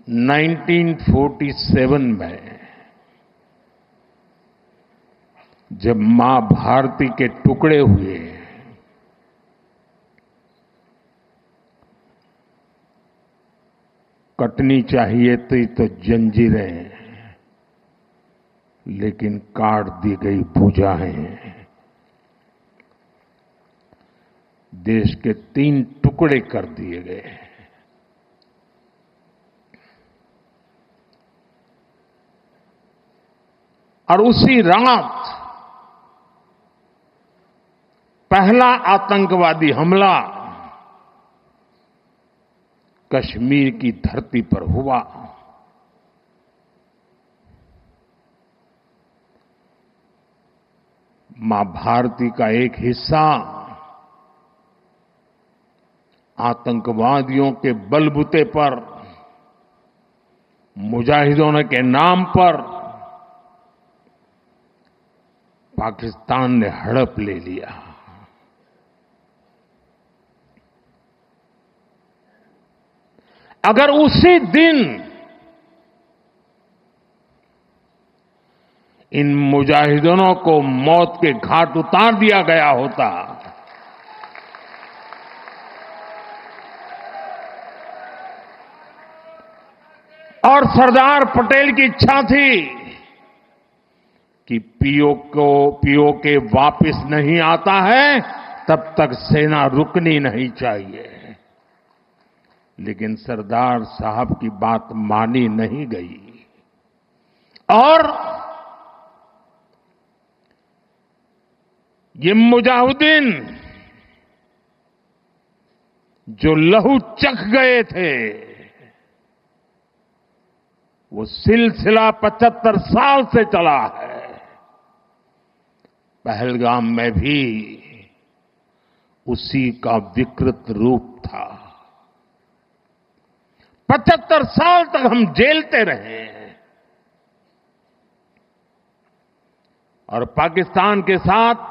1947 में जब मां भारती के टुकड़े हुए, कटनी चाहिए थी तो जंजीरें, लेकिन काट दी गई भुजाएं। देश के 3 टुकड़े कर दिए गए। और उसी रात पहला आतंकवादी हमला कश्मीर की धरती पर हुआ। मां भारती का एक हिस्सा आतंकवादियों के बलबूते पर, मुजाहिदों के नाम पर पाकिस्तान ने हड़प ले लिया। अगर उसी दिन इन मुजाहिदों को मौत के घाट उतार दिया गया होता, और सरदार पटेल की इच्छा थी कि पीओके वापस नहीं आता है तब तक सेना रुकनी नहीं चाहिए, लेकिन सरदार साहब की बात मानी नहीं गई और ये मुजाहिदीन जो लहू चख गए थे, वो सिलसिला 75 साल से चला है। पहलगाम में भी उसी का विकृत रूप था। 75 साल तक हम जेलते रहे और पाकिस्तान के साथ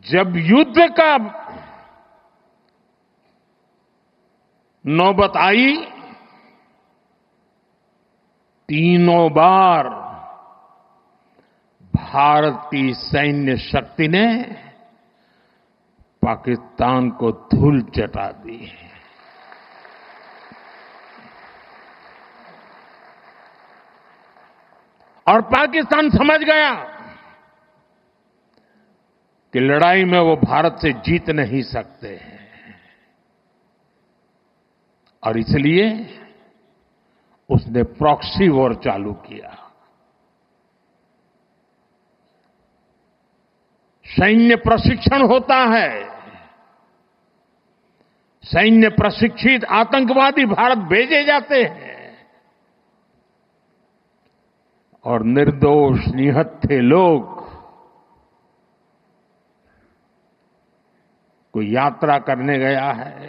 जब युद्ध का नौबत आई, तीनों बार भारत की सैन्य शक्ति ने पाकिस्तान को धूल चटा दी। और पाकिस्तान समझ गया कि लड़ाई में वो भारत से जीत नहीं सकते हैं, और इसलिए उसने प्रॉक्सी वॉर चालू किया। सैन्य प्रशिक्षण होता है, सैन्य प्रशिक्षित आतंकवादी भारत भेजे जाते हैं और निर्दोष निहत्थे लोग, कोई यात्रा करने गया है,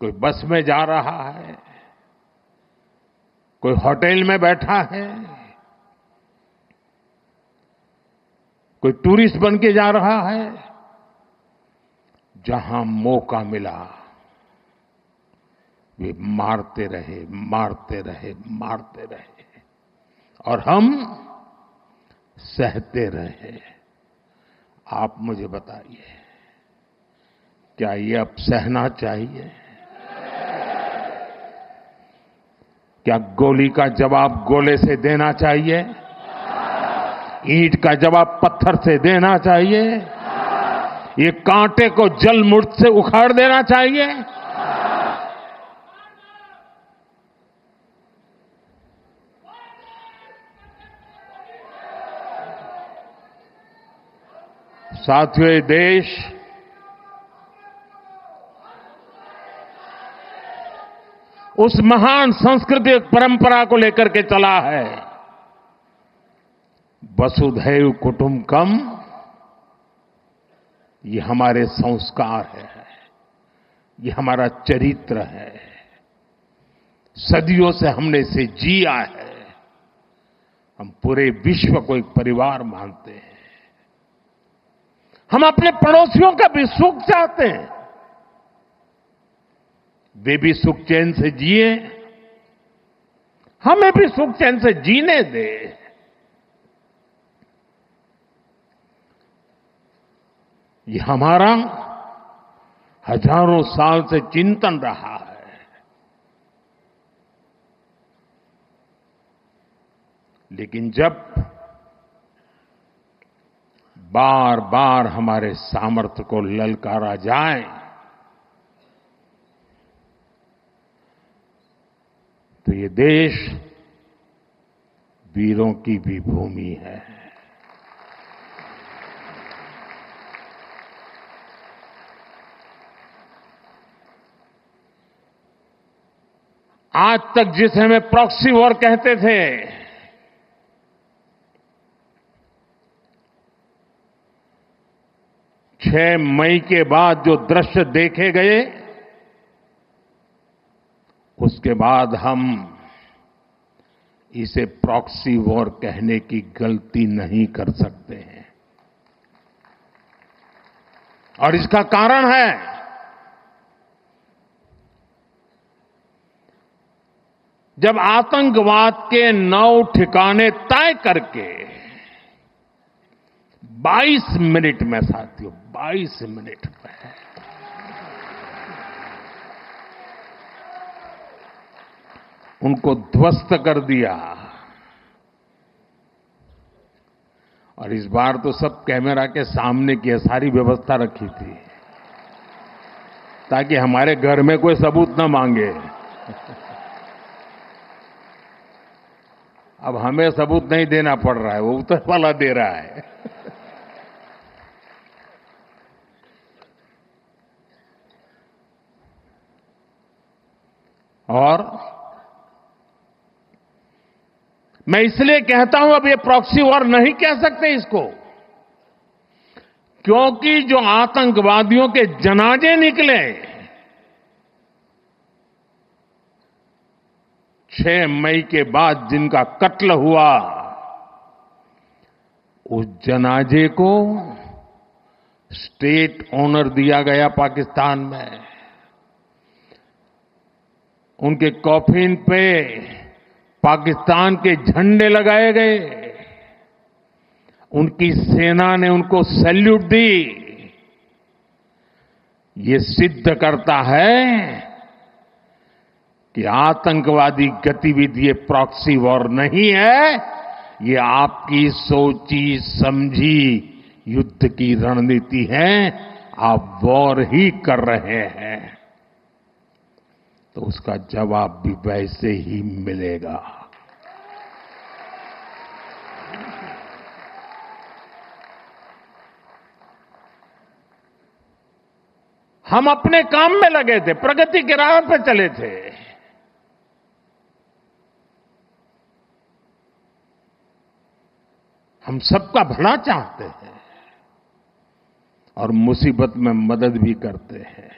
कोई बस में जा रहा है, कोई होटल में बैठा है, कोई टूरिस्ट बन के जा रहा है, जहां मौका मिला वे मारते रहे, मारते रहे, मारते रहे, और हम सहते रहे। आप मुझे बताइए, क्या ये अब सहना चाहिए? क्या गोली का जवाब गोले से देना चाहिए? ईंट का जवाब पत्थर से देना चाहिए? ये कांटे को जल मुर्द से उखाड़ देना चाहिए? साथियों, ये देश उस महान सांस्कृतिक परंपरा को लेकर के चला है, वसुधैव कुटुंबकम। ये हमारे संस्कार है, ये हमारा चरित्र है, सदियों से हमने इसे जिया है। हम पूरे विश्व को एक परिवार मानते हैं। हम अपने पड़ोसियों का भी सुख चाहते हैं। वे भी सुख चैन से जिए, हमें भी सुख चैन से जीने दे। ये हमारा हजारों साल से चिंतन रहा है। लेकिन जब बार बार हमारे सामर्थ्य को ललकारा जाए, तो ये देश वीरों की भी भूमि है। आज तक जिसे हमें प्रॉक्सी वॉर कहते थे, 6 मई के बाद जो दृश्य देखे गए, उसके बाद हम इसे प्रॉक्सी वॉर कहने की गलती नहीं कर सकते हैं। और इसका कारण है जब आतंकवाद के 9 ठिकाने तय करके 22 मिनट में, साथियों 22 मिनट में उनको ध्वस्त कर दिया। और इस बार तो सब कैमरा के सामने की सारी व्यवस्था रखी थी ताकि हमारे घर में कोई सबूत न मांगे। अब हमें सबूत नहीं देना पड़ रहा है, वो ऊपर वाला दे रहा है। और मैं इसलिए कहता हूं अब ये प्रॉक्सी वॉर नहीं कह सकते इसको, क्योंकि जो आतंकवादियों के जनाजे निकले 6 मई के बाद जिनका कत्ल हुआ, उस जनाजे को स्टेट ऑनर दिया गया पाकिस्तान में। उनके कॉफिन पे पाकिस्तान के झंडे लगाए गए, उनकी सेना ने उनको सैल्यूट दी। ये सिद्ध करता है कि आतंकवादी गतिविधि प्रॉक्सी वॉर नहीं है, ये आपकी सोची समझी युद्ध की रणनीति है। आप वॉर ही कर रहे हैं, तो उसका जवाब भी वैसे ही मिलेगा। हम अपने काम में लगे थे, प्रगति के राह पर चले थे। हम सबका भला चाहते हैं और मुसीबत में मदद भी करते हैं।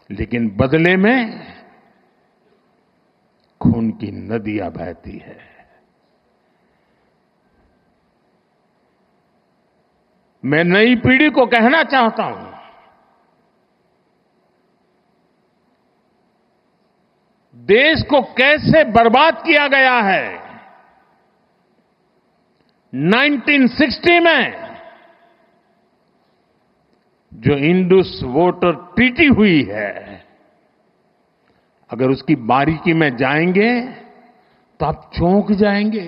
लेकिन बदले में खून की नदियां बहती है। मैं नई पीढ़ी को कहना चाहता हूं, देश को कैसे बर्बाद किया गया है। 1960 में जो इंडस वाटर ट्रीटी हुई है, अगर उसकी बारीकी में जाएंगे तो आप चौंक जाएंगे।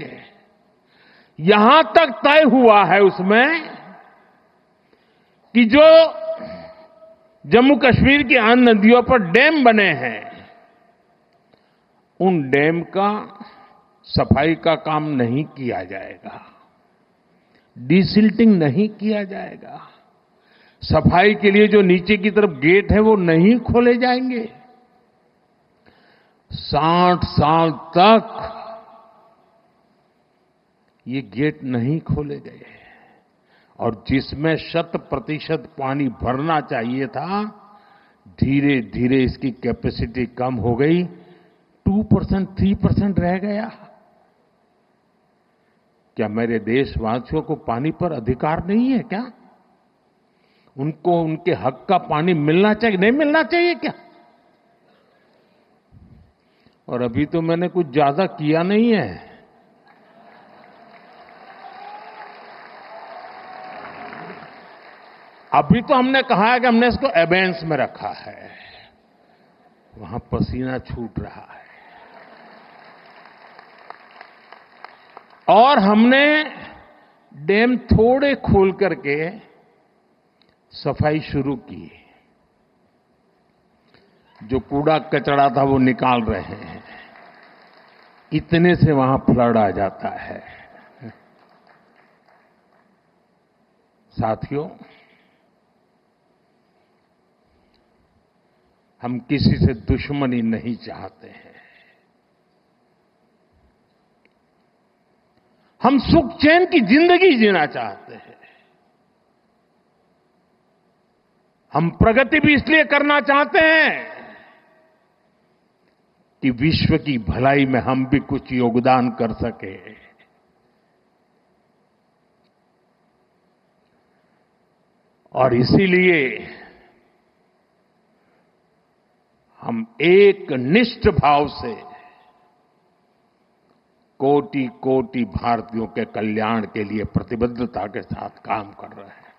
यहां तक तय हुआ है उसमें कि जो जम्मू कश्मीर की अन्य नदियों पर डैम बने हैं, उन डैम का सफाई का काम नहीं किया जाएगा, डिसिल्टिंग नहीं किया जाएगा। सफाई के लिए जो नीचे की तरफ गेट है वो नहीं खोले जाएंगे। 60 साल तक ये गेट नहीं खोले गए और जिसमें 100% पानी भरना चाहिए था, धीरे धीरे इसकी कैपेसिटी कम हो गई, 2%, 3% रह गया। क्या मेरे देशवासियों को पानी पर अधिकार नहीं है क्या? उनको उनके हक का पानी मिलना चाहिए, नहीं मिलना चाहिए क्या? और अभी तो मैंने कुछ ज्यादा किया नहीं है। अभी तो हमने कहा है कि हमने इसको एबेंस में रखा है, वहां पसीना छूट रहा है। और हमने डैम थोड़े खोल करके सफाई शुरू की। जो कूड़ा कचरा था वो निकाल रहे हैं। इतने से वहां फ्लड आ जाता है। साथियों, हम किसी से दुश्मनी नहीं चाहते हैं। हम सुख चैन की जिंदगी जीना चाहते हैं। हम प्रगति भी इसलिए करना चाहते हैं कि विश्व की भलाई में हम भी कुछ योगदान कर सके। और इसीलिए हम एक निष्ठ भाव से कोटि कोटि भारतीयों के कल्याण के लिए प्रतिबद्धता के साथ काम कर रहे हैं।